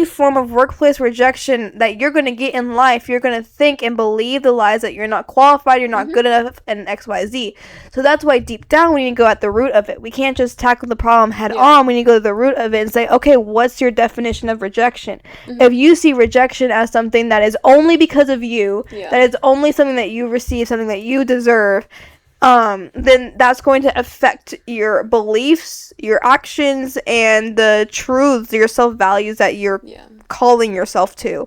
form of workplace rejection that you're going to get in life, you're going to think and believe the lies that you're not qualified, you're not good enough, and XYZ. So that's why deep down we need to go at the root of it. We can't just tackle the problem head on. We need to go to the root of it and say, okay, what's your definition of rejection? If you see rejection as something that is only because of you, that is only something that you receive, something that you deserve, then that's going to affect your beliefs, your actions, and the truths, your self-values that you're calling yourself to.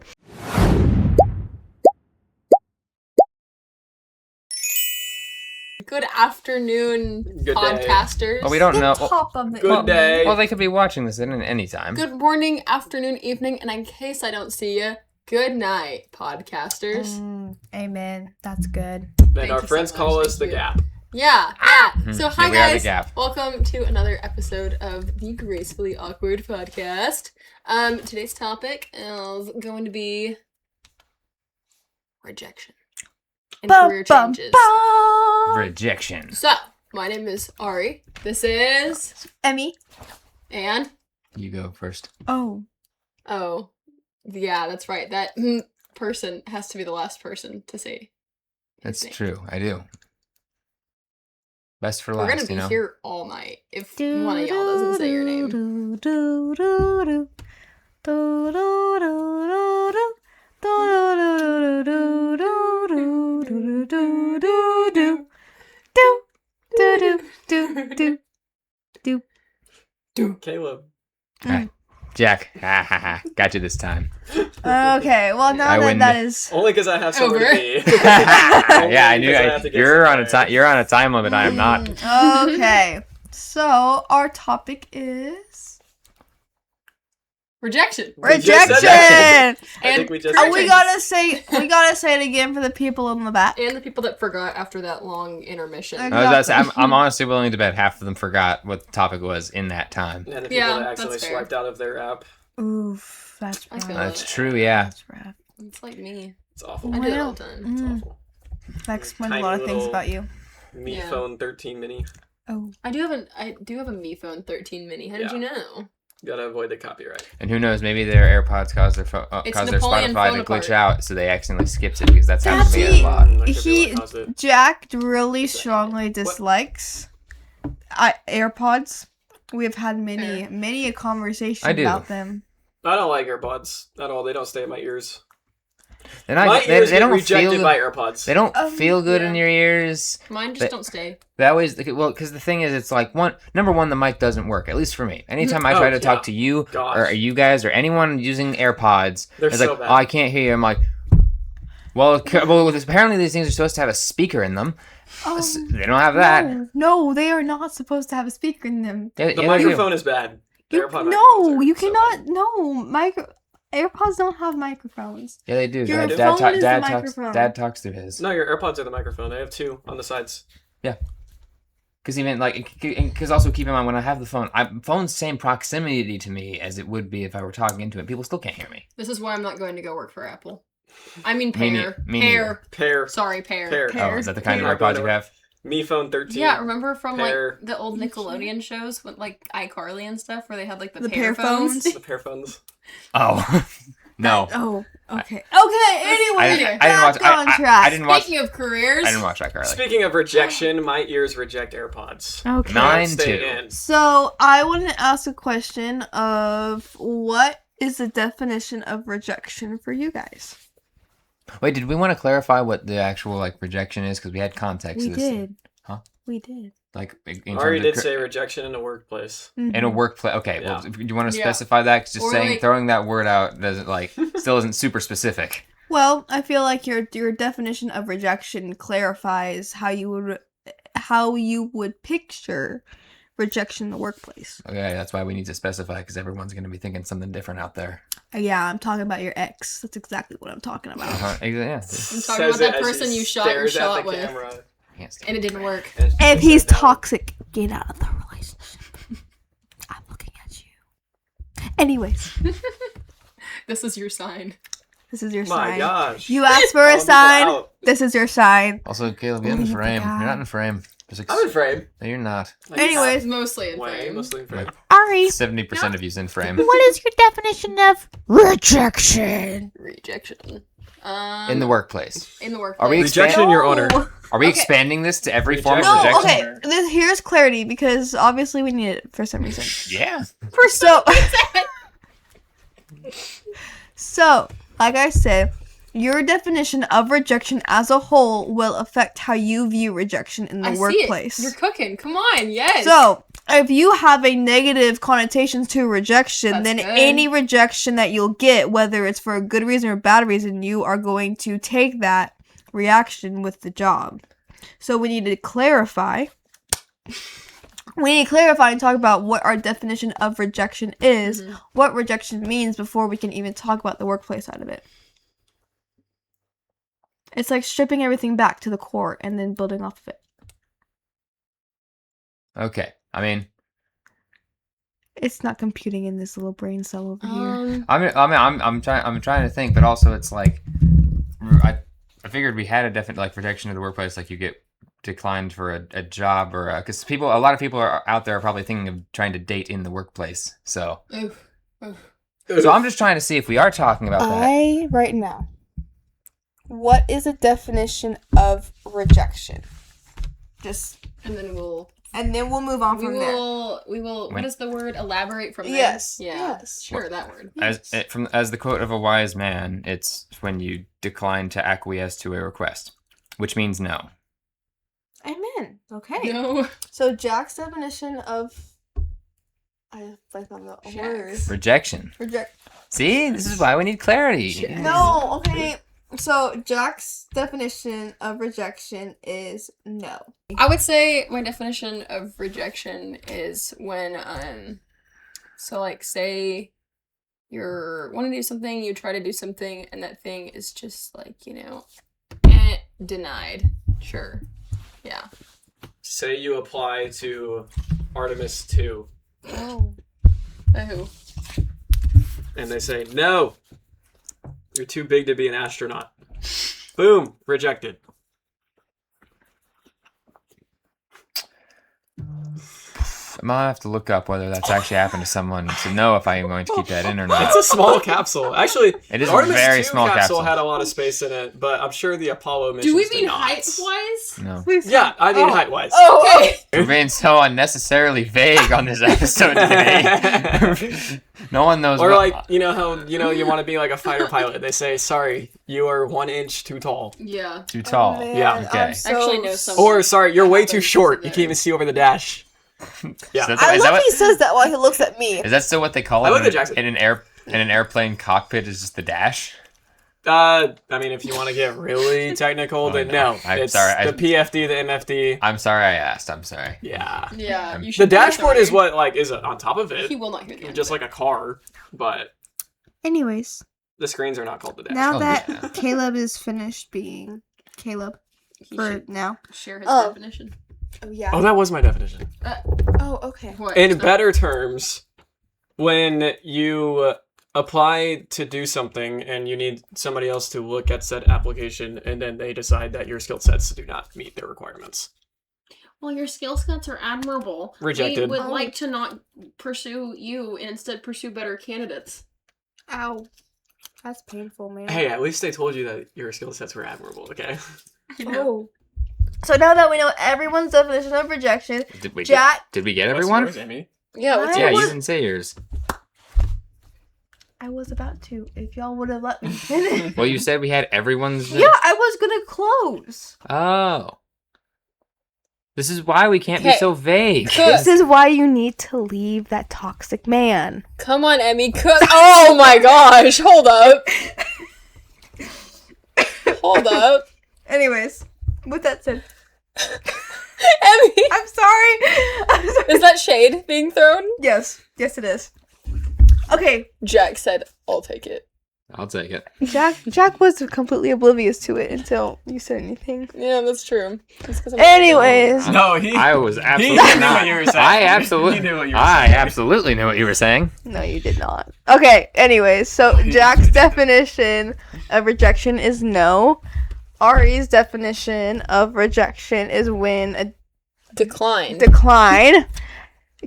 Good afternoon, Good podcasters. day. Well, we don't know. Top of it. Good day. Well, they could be watching this at any time. Good morning, afternoon, evening, and in case I don't see you, good night, podcasters. Amen. That's good. And our friends call us the Gap. Yeah. So hi we are the guys, Gap. welcome to another episode of the Gracefully Awkward podcast. Today's topic is going to be rejection and career changes. Rejection. So, my name is Ari. This is Emmy. and You go first. Oh. Yeah, that's right. That person has to be the last person to say. That's name. true. I do. Best for We're last, gonna be you know? here all night if one of y'all doesn't say your name. Caleb. Jack. Ha ha ha. Got you this time. Okay, well now I that win. that is Only because I have somewhere to Over. be. Yeah, I knew. Because I have to get You're on a somewhere. time. You're on a time limit. I am not. okay. So our topic is Rejection. We just said rejection. that. I And think we just. career We changes. gotta say it again for the people in the back. And the people that forgot after that long intermission. Okay. I was about to say, I'm honestly willing to bet half of them forgot what the topic was in that time. And the people Yeah, that accidentally that's fair. swiped out of their app. Oof, that's I rough. feel That's true. Yeah. That's rough. It's like me. It's awful. I do it all Well, the time. It's Mm, awful. that explains a Tiny lot of things little- about you. Mi Yeah. Phone 13 mini. Oh. I do have a Mi Phone 13 mini. How did Yeah. you know? Gotta avoid the copyright. And who knows? Maybe their AirPods cause their It's cause their Napoleon Spotify to Bonaparte. glitch out, so they accidentally skipped it because that's happened to me That's a lot. That could be He- what caused it. Jack really strongly dislikes AirPods. We have had many a conversation I do. about them. I don't like AirPods at all. They don't stay in my ears. They're not. My They ears get don't rejected feel. by AirPods. They don't feel good yeah. in your ears. Mine just They- don't stay. They always because the thing is, it's like number one, the mic doesn't work. At least for me. Anytime I Oh, try to yeah. talk to you Gosh. or you guys or anyone using AirPods, They're it's so like, bad. oh, I can't hear you. I'm like, well, apparently these things are supposed to have a speaker in them. They don't have that. No, they are not supposed to have a speaker in them. Yeah, The yeah, they do. microphone is bad. The You, AirPod no, microphones are you so cannot. bad. No, AirPods don't have microphones. Yeah, they do. Your Dad, phone ta- is the Dad talks. microphone. Dad talks through his. No, your AirPods are the microphone. They have two on the sides. Because even because also keep in mind when I have the phone, phone's same proximity to me as it would be if I were talking into it. People still can't hear me. This is why I'm not going to go work for Apple. I mean, Me Pear. me Pear. Pair. Sorry, Pear. Pair. Oh, is that the kind of Pear. AirPods you have? Mi Phone 13. Yeah, remember from Pear. like the old Nickelodeon shows with like iCarly and stuff where they had like the, The pear pear phones? phones? The pair phones. Oh, no. Oh, okay. Okay, anyway, I didn't watch. back on track. I didn't watch. Speaking of careers, I didn't watch iCarly. Speaking of rejection, my ears reject AirPods. Okay. Mine Stay too. in. So, I want to ask a question of what is the definition of rejection for you guys? Wait, did we want to clarify what the actual rejection is? Because we had context. We to this. did. Huh? We did. Like in Ari terms of did say rejection in a workplace. in a workplace. Okay, Yeah. well, do you want to Yeah. specify that? 'Cause just Or, saying like- throwing that word out doesn't still isn't super specific. Well, I feel like your definition of rejection clarifies how you would picture rejection in the workplace. Okay, that's why we need to specify because everyone's going to be thinking something different out there. Yeah, I'm talking about your ex. That's exactly what I'm talking about. Yeah. I'm talking Says about it that as person he you shot your stares at shot the with, camera. Can't stand and it didn't work. And If he's sits down. toxic, get out of the relationship. I'm looking at you. Anyways, This is your sign. this is your My sign. gosh. You asked for All a people sign. out. This is your sign. Also, Caleb, you're in Oh my frame. God. You're not in frame. I'm in frame. No, you're not. Anyways. Mostly in Way, frame. mostly in frame. Ari, 70% of you's in frame. what is your definition of rejection? Rejection. In the workplace. In the workplace. Are we Rejection, your honor. Are we Okay. expanding this to every form of No, rejection? okay. Here's clarity because obviously we need it for some reason. Yeah. So, like I said, your definition of rejection as a whole will affect how you view rejection in the I see workplace. it. You're cooking. Come on. Yes. So, if you have a negative connotations to rejection, That's then good. any rejection that you'll get, whether it's for a good reason or bad reason, you are going to take that reaction with the job. So we need to clarify. We need to clarify and talk about what our definition of rejection is, what rejection means before we can even talk about the workplace side of it. It's like stripping everything back to the core and then building off of it. Okay. I mean, It's not computing in this little brain cell over here. I'm trying to think, but also it's like, I figured we had a definite like rejection of the workplace, like you get declined for a job or because a lot of people are out there are probably thinking of trying to date in the workplace. So I'm just trying to see if we are talking about that. Right now, what is a definition of rejection? And then we'll move on from there. we will what is the word? Elaborate from there. Yes. Yeah. Yes. Sure, that word. As the quote of a wise man, it's when you decline to acquiesce to a request, which means no. Amen. Okay. No. So Jack's definition of I like on the word. Rejection. Reject. See, this is why we need clarity. No. Okay. So Jack's definition of rejection is no. I would say my definition of rejection is when so like say you're want to do something, you try to do something, and that thing is just like, denied. Sure. Yeah. Say you apply to Artemis 2, Oh. Oh. and they say, no, you're too big to be an astronaut. Boom, rejected. I might have to look up whether that's actually happened to someone to know if I am going to keep that in or not. It's a small capsule. Actually, It is the a Artemis very 2 small capsule. had a lot of space in it, but I'm sure the Apollo missions Do we did mean not. height-wise? No. Yeah, I mean height-wise. Oh, okay. We're being so unnecessarily vague on this episode today. No one knows Or what... like, you know how, you want to be like a fighter pilot. They say, sorry, you are 1 inch too tall. Yeah. Too tall. Yeah. Okay. I'm so Actually, no, some- Or, sorry, you're way too happens short. You there. can't even see over the dash. Yeah. So I is, love that he says that while he looks at me. is that still what they call I it like the Jackson. in an airplane cockpit? Is just the dash? I mean, if you want to get really technical, then no. no. I'm It's sorry, the PFD, the MFD. I'm sorry I asked. I'm sorry. Yeah. Yeah. You The should be dashboard is sorry. what, like, is on top of He it. will not hear the end Just of like a car, but Anyways, the screens are not called the dash. now Oh, that yeah. Caleb is finished being Caleb it. He for should now. share his Oh. definition. Oh yeah. Oh, that was my definition. Oh okay. What? In better terms, when you apply to do something and you need somebody else to look at said application and then they decide that your skill sets do not meet their requirements. Well, your skill sets are admirable. Rejected. We would like to not pursue you and instead pursue better candidates. Ow. That's painful, man. Hey, at least they told you that your skill sets were admirable, okay? Oh. So now that we know everyone's definition of rejection, Did we Jack. Did we get What's everyone? yours, Amy? Yeah, what's Yeah, yours? you didn't say yours. I was about to, if y'all would have let me finish. Well, you said we had everyone's. Yeah, I was gonna close. Oh. This is why we can't be Okay. so vague. This is why you need to leave that toxic man. Come on, Emmy. Oh my gosh. Hold up. Hold up. Anyways, with that said, Emmy. I'm sorry. I'm sorry. Is that shade being thrown? Yes, yes it is. Okay, Jack said, I'll take it. I'll take it. Jack was completely oblivious to it until you said anything. Yeah, that's true. That's 'cause I'm Anyways, No, he. I was absolutely knew not. what you were saying. I absolutely. He knew what you were I saying. absolutely knew what you were saying. no, you did not. Okay, anyways, so Jack's definition of rejection is no. Ari's definition of rejection is when Decline.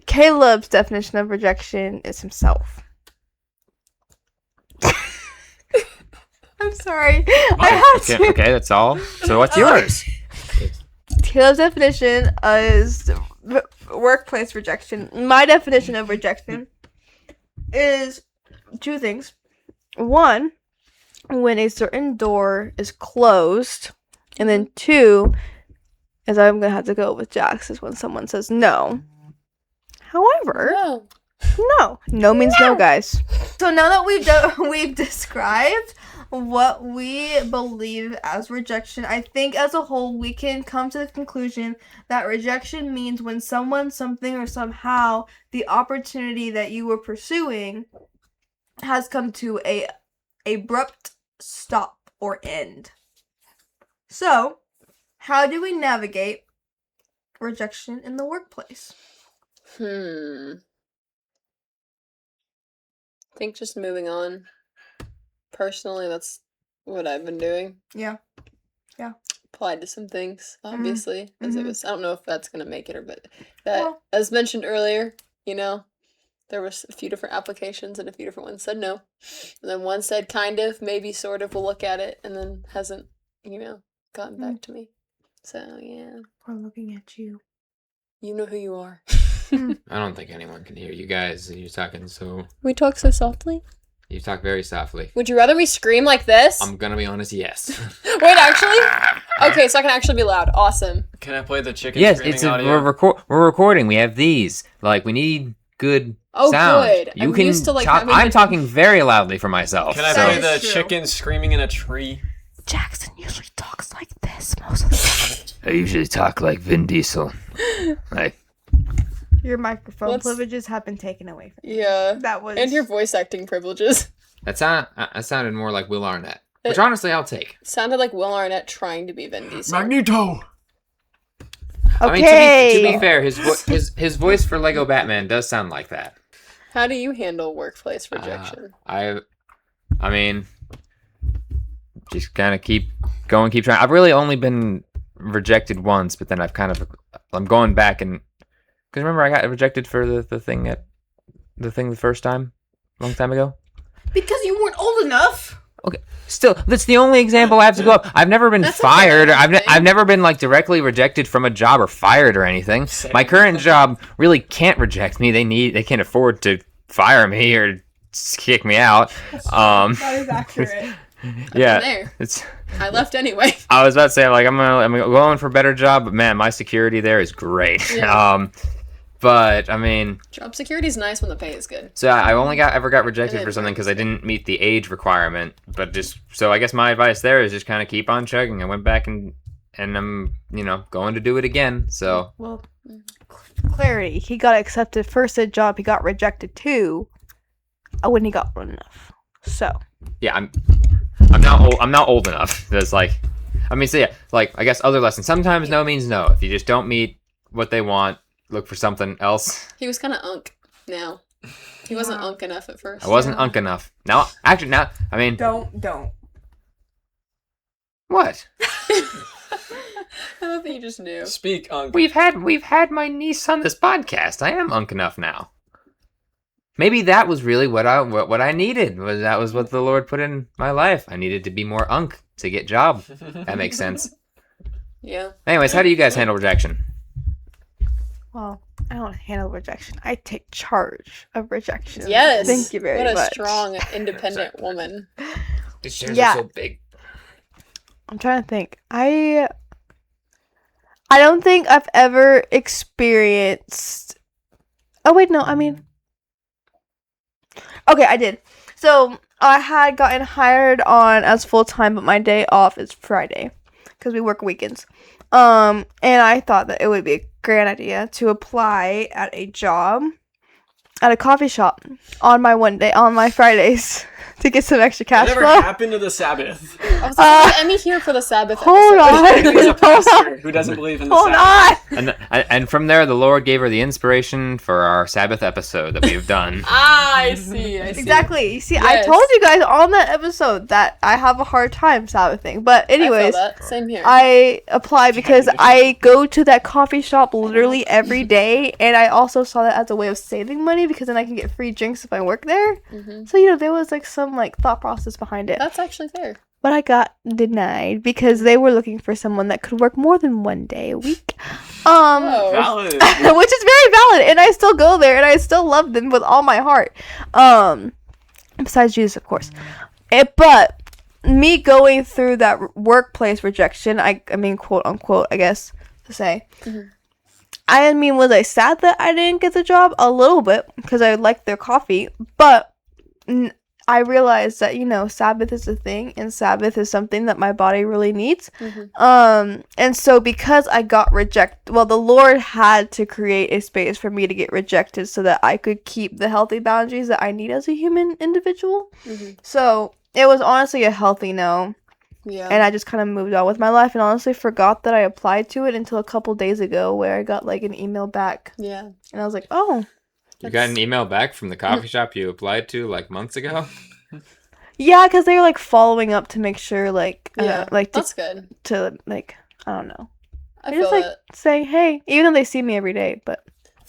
Caleb's definition of rejection is himself. I'm sorry. I have to. Okay, that's all. So what's yours? Caleb's definition is workplace rejection. My definition of rejection is two things. One, when a certain door is closed, and then two, as I'm gonna have to go with Jax, is when someone says no. However, no means no, guys. So now that we've described what we believe as rejection, I think as a whole we can come to the conclusion that rejection means when someone, something, or somehow the opportunity that you were pursuing has come to a abrupt stop or end. So, how do we navigate rejection in the workplace? I think just moving on. Personally, that's what I've been doing. Yeah. Applied to some things, obviously, as it was. I don't know if that's gonna make it or, but that, as mentioned earlier, there was a few different applications and a few different ones said no, and then one said kind of, maybe, sort of, we'll look at it, and then hasn't, gotten back to me. So yeah. We're looking at you. You know who you are. I don't think anyone can hear you guys. You're talking so. We talk so softly. You talk very softly. Would you rather me scream like this? I'm gonna be honest, yes. Wait, actually? Okay, so I can actually be loud. Awesome. Can I play the chicken Yes, screaming audio? we're recording. We have these. Like, we need good Oh, sound. good. You I'm can used to, like, talk. having I'm the- talking very loudly for myself. Can I That play is the true. chicken screaming in a tree? Jackson usually talks like this most of the time. I usually talk like Vin Diesel. Like, Your microphone Let's- privileges have been taken away from you. Yeah. That was... And your voice acting privileges. that sounded more like Will Arnett, which honestly I'll take. Sounded like Will Arnett trying to be Vin Diesel. Magneto! I mean, Okay. to be fair, his voice for Lego Batman does sound like that. How do you handle workplace rejection? I mean, just kind of keep trying. I've really only been rejected once, but then I'm going back and because remember I got rejected for the thing the first time, a long time ago. Because you weren't old enough. Okay, still, that's the only example I have to go up. I've never been That's fired. okay, I think. I've never been like directly rejected from a job or fired or anything. Same. My current job really can't reject me. They can't afford to fire me or kick me out. That is accurate. Yeah, There. it's. I left anyway. I was about to say like I'm going for a better job, but man, my security there is great. Yeah. But I mean, Job security is nice when the pay is good. so I only ever got rejected And for it something because I works. didn't meet the age requirement. But so I guess my advice there is just kind of keep on chugging. I went back and I'm going to do it again. So Well, clarity. He got accepted first at job. He got rejected too. When he got old enough. So. yeah, I'm not old enough. That's like, I mean, so yeah, like I guess other lessons. Sometimes no means no. If you just don't meet what they want, look for something else. He was kind of unk now. He wasn't Yeah. unk enough at first. I wasn't unk enough. Now, actually, I mean, Don't. what? I love that you just knew. Speak, Unc. We've had my niece on this podcast. I am unk enough now. Maybe that was really what I needed. That was what the Lord put in my life. I needed to be more unk to get job. That makes sense. Yeah. Anyways, how do you guys handle rejection? Well, I don't handle rejection. I take charge of rejection. Yes. Thank you very much. What a strong, independent woman. These chairs Yeah. are so big. I'm trying to think. I don't think I've ever experienced. Oh wait, no. I mean, okay, I did. So I had gotten hired on as full time, but my day off is Friday because we work weekends. And I thought that it would be a great idea to apply at a job at a coffee shop on my Fridays to get some extra cash Whatever flow. happened to the Sabbath? I was like, Emmy here for the Sabbath Hold episode. He's a on. pastor who doesn't believe in the Hold Sabbath. on. And from there, the Lord gave her the inspiration for our Sabbath episode that we've done. I see. Exactly. You see, I Yes. told you guys on that episode that I have a hard time Sabbathing. But anyways, I feel that. Same here. I apply because I go to that coffee shop literally every day, and I also saw that as a way of saving money because then I can get free drinks if I work there. Mhm. So, you know, there was like some like thought process behind it. That's actually fair. But I got denied because they were looking for someone that could work more than one day a week. Oh. Valid. Which is very valid, and I still go there and I still love them with all my heart. Besides Jesus, of course. But me going through that workplace rejection, I mean, quote unquote, I guess to say. Mhm. I mean, was I sad that I didn't get the job? A little bit, because I liked their coffee, but I realized that, you know, Sabbath is a thing, and Sabbath is something that my body really needs. Mhm. And so because I got rejected, well, the Lord had to create a space for me to get rejected so that I could keep the healthy boundaries that I need as a human individual. Mhm. So it was honestly a healthy no. Yeah. And I just kind of moved on with my life and honestly forgot that I applied to it until a couple days ago where I got like an email back. Yeah. And I was like, oh. You got an email back from the coffee shop you applied to like months ago? Yeah, because they were like following up to make sure like, Yeah. like That's good. to like, I don't know. I They feel just like that. say, hey, even though they see me every day, but.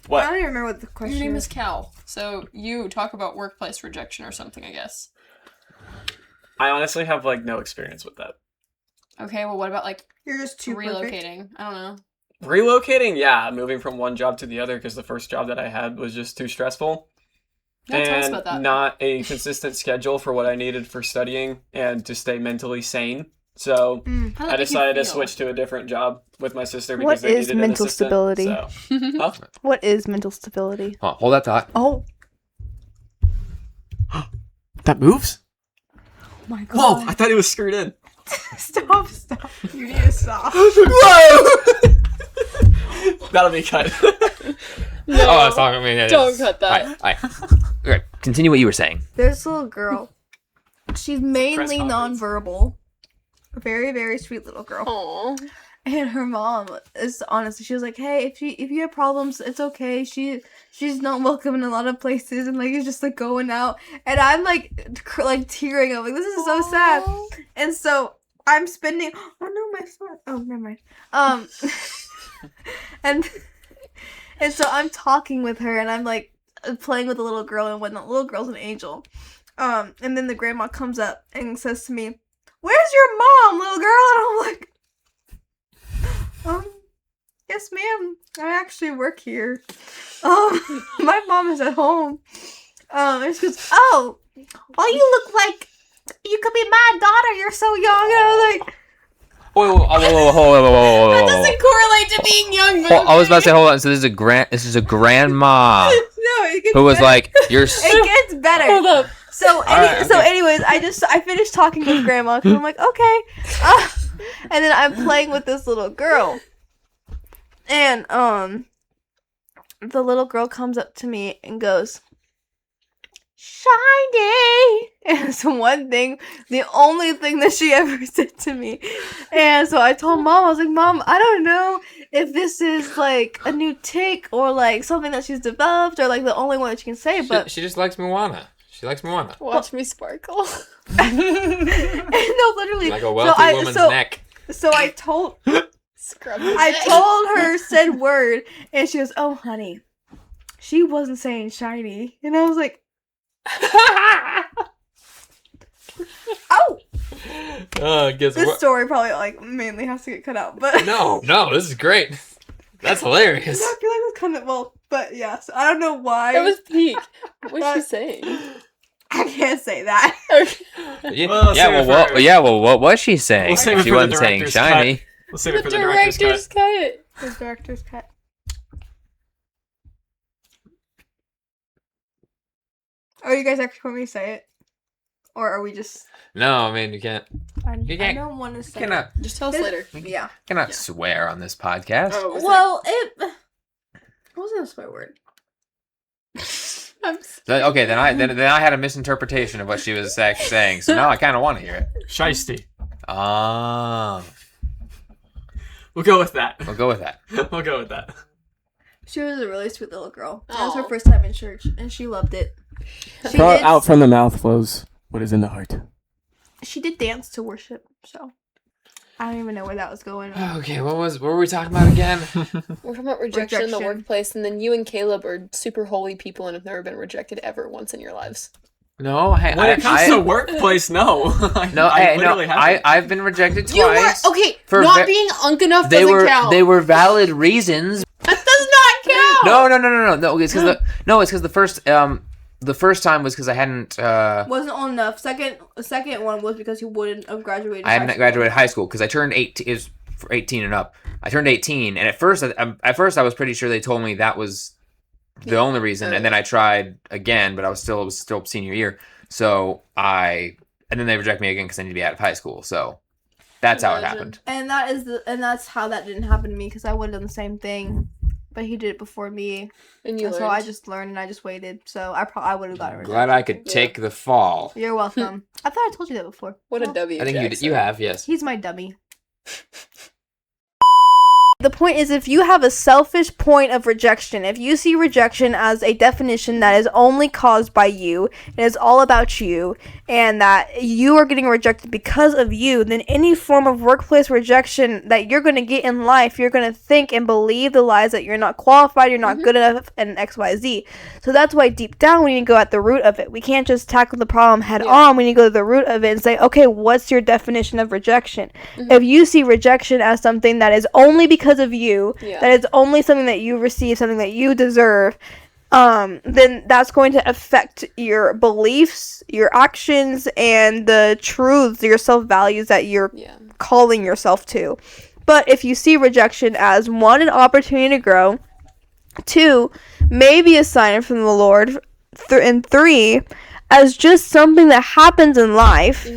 What? I don't even remember what the Your question name is. is Cal. So you talk about workplace rejection or something, I guess. I honestly have like no experience with that. Okay, well, what about like You're just relocating? I don't know. Relocating, yeah, moving from one job to the other because the first job that I had was just too stressful. Yeah, tell us And about that. not a consistent schedule for what I needed for studying and to stay mentally sane. So How did that I make you decided to feel? switch to a different job with my sister What because they is needed mental an assistant. stability? So. Huh? What is mental stability? Hold that thought. Oh. That moves? Oh my god. Whoa! I thought it was screwed in. Stop. You need to stop. Whoa! That'll be cut. No, Oh, I was talking. I mean, don't cut that. Okay, continue what you were saying. There's this little girl. She's mainly Press conference. nonverbal. A very, very sweet little girl. Aw. And her mom is honestly, she was like, "Hey, if you have problems, it's okay. She's not welcome in a lot of places, and like it's just like going out." And I'm like, like tearing up, like this is so sad. And so I'm spending. Oh no, my phone. Oh, never mind. And so I'm talking with her, and I'm like playing with the little girl, and when the little girl's an angel. And then the grandma comes up and says to me, "Where's your mom, little girl?" And I'm like, yes, ma'am. I actually work here. My mom is at home. And she goes, "Oh, well, you look like you could be my daughter. You're so young." And I was like, Whoa. That doesn't correlate to being young. But I was about to say, hold on. So this is a grandma "No, it gets who was better. like, "You're." It gets better." Hold up. So, right, okay. so anyways, I finished talking with grandma because I'm like, okay. And then I'm playing with this little girl. And, the little girl comes up to me and goes, "Shiny!" And it's the only thing that she ever said to me. And so I told Mom, I was like, "Mom, I don't know if this is like a new tick or like something that she's developed or like the only one that she can say, but She just likes Moana. She likes Moana. Watch me sparkle. no, literally. Like a wealthy woman's neck. So I told Scrub. I told her said word, and she goes, "Oh, honey, she wasn't saying shiny," and I was like, "Oh." Guess This what? story probably like mainly has to get cut out, but No, this is great. That's hilarious. I feel like it's kind of but yeah. So I don't know why. That was peak. What was she saying? I can't say that. Okay. What was she saying? We'll save it She for the wasn't saying director's shiny. We'll save The it for the director's director's cut. cut. The director's cut. Oh, you guys actually want me to say it, or are we just? No, I mean you can't. I can't- don't want to say. Cannot Just tell us later. Yeah. swear on this podcast. Oh, Well, it wasn't a swear word. I'm Okay, then I had a misinterpretation of what she was saying. So now I kind of want to hear it. Shiesty. Ah. We'll go with that. We'll go with that. We'll go with that. She was a really sweet little girl. That was her Aw. first time in church, and she loved it. She did, Out from the mouth flows what is in the heart. she did dance to worship, so I don't even know where that was going. Okay, what were we talking about again? We're talking about rejection in the Rejection. workplace, and then you and Caleb are super holy people and have never been rejected ever once in your lives. No, hey, When it comes to workplace, no. I've been rejected twice. Okay, For not ve- being unk enough They doesn't were count. they were valid reasons. That does not count. No. It's because the first time was because I hadn't Wasn't old enough. The second one was because he wouldn't have graduated. I hadn't high school. graduated high school because I turned 18 is for 18 and up. I turned 18, and at first I was pretty sure they told me that was the only reason, and then I tried again, but it was still senior year. So and then they reject me again because I need to be out of high school. So that's how it happened. And that's how that didn't happen to me because I would have done the same thing, but he did it before me. And you So learned. I just learned and I just waited. So I would have got it. Glad I could take the fall. You're welcome. I thought I told you that before. What a Well, W. I think Jackson. you have, yes. He's my dummy. The point is, if you have a selfish point of rejection, if you see rejection as a definition that is only caused by you, and is all about you, and that you are getting rejected because of you, then any form of workplace rejection that you're going to get in life, you're going to think and believe the lies that you're not qualified, you're not good enough, and XYZ. So that's why deep down we need to go at the root of it. We can't just tackle the problem head on. We need to go to the root of it and say, okay, what's your definition of rejection? If you see rejection as something that is only because of you, that is only something that you receive, something that you deserve, then that's going to affect your beliefs, your actions, and the truths, your self-values that you're calling yourself to. But if you see rejection as, one, an opportunity to grow, two, maybe a sign from the Lord, and three, as just something that happens in life,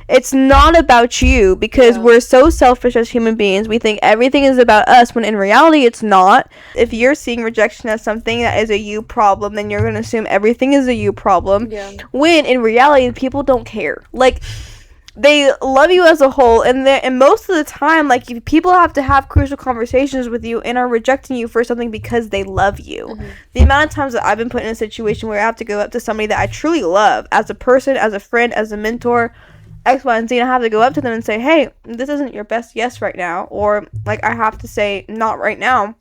it's not about you, because we're so selfish as human beings. We think everything is about us, when in reality it's not. If you're seeing rejection as something that is a you problem, then you're going to assume everything is a you problem, when in reality people don't care. Like, they love you as a whole, and most of the time, like, people have to have crucial conversations with you and are rejecting you for something because they love you. The amount of times that I've been put in a situation where I have to go up to somebody that I truly love, as a person, as a friend, as a mentor, X, Y, and Z, and I have to go up to them and say, hey, this isn't your best yes right now, or, like, I have to say, not right now.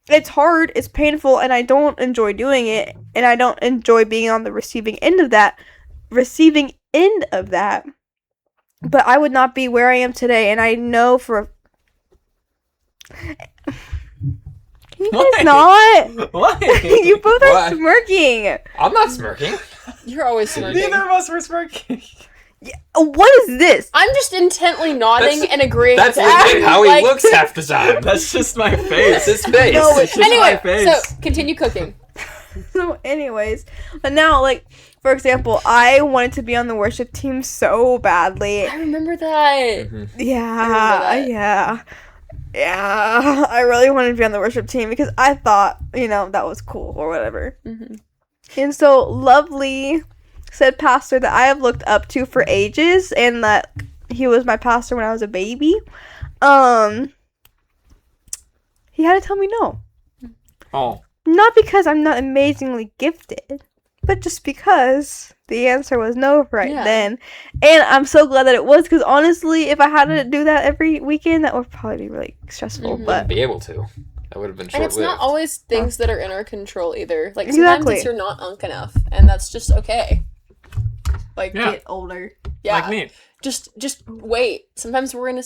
It's hard, it's painful, and I don't enjoy doing it, and I don't enjoy being on the receiving end of that. But I would not be where I am today, and I know for... Can you guys not? What? You both are What? smirking. I'm not smirking. You're always smirking. Neither of us were smirking. What is this? I'm just intently nodding and agreeing. That's to legit how he like- looks half the time. That's just my face. That's his face. No, It's just my Anyway, face. so continue cooking. So anyways, but now, like, for example, I wanted to be on the worship team so badly. I remember that. Yeah. I really wanted to be on the worship team because I thought, that was cool or whatever. And so, lovely said pastor that I have looked up to for ages, and that he was my pastor when I was a baby. He had to tell me no. Oh. Not because I'm not amazingly gifted, but just because the answer was no then. And I'm so glad that it was, because honestly, if I had to do that every weekend, that would probably be really stressful. But Wouldn't be able to. That would have been And short-lived. it's not always things that are in our control either. Like, sometimes Exactly. it's you're not unk enough, and that's just okay. Like, Yeah. get older. yeah. Like me. Just wait. Sometimes we're in a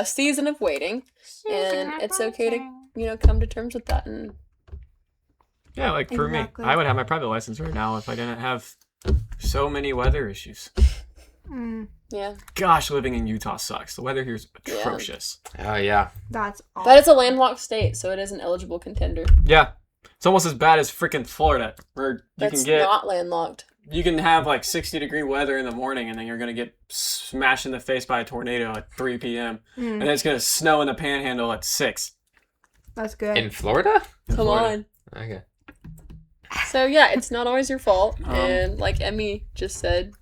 season of waiting, and it's okay to, come to terms with that. And Yeah, like for Exactly. me, I would have my private license right now if I didn't have so many weather issues. yeah, Gosh, living in Utah sucks. The weather here is atrocious. Oh, yeah. That's all. but it's a landlocked state, so it is an eligible contender. Yeah. It's almost as bad as freaking Florida, where you That's can get not landlocked. you can have like 60-degree weather in the morning, and then you're gonna get smashed in the face by a tornado at 3 p.m. And then it's gonna snow in the Panhandle at 6. That's good. In Florida? in Come Florida. on. Okay. So yeah, it's not always your fault. And like Emmy just said,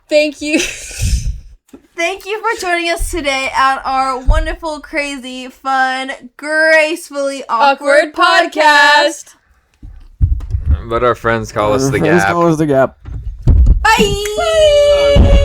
thank you. thank you for joining us today on our wonderful, crazy, fun, gracefully awkward podcast. But our friends call us the Friends Gap. call us the Gap. Bye.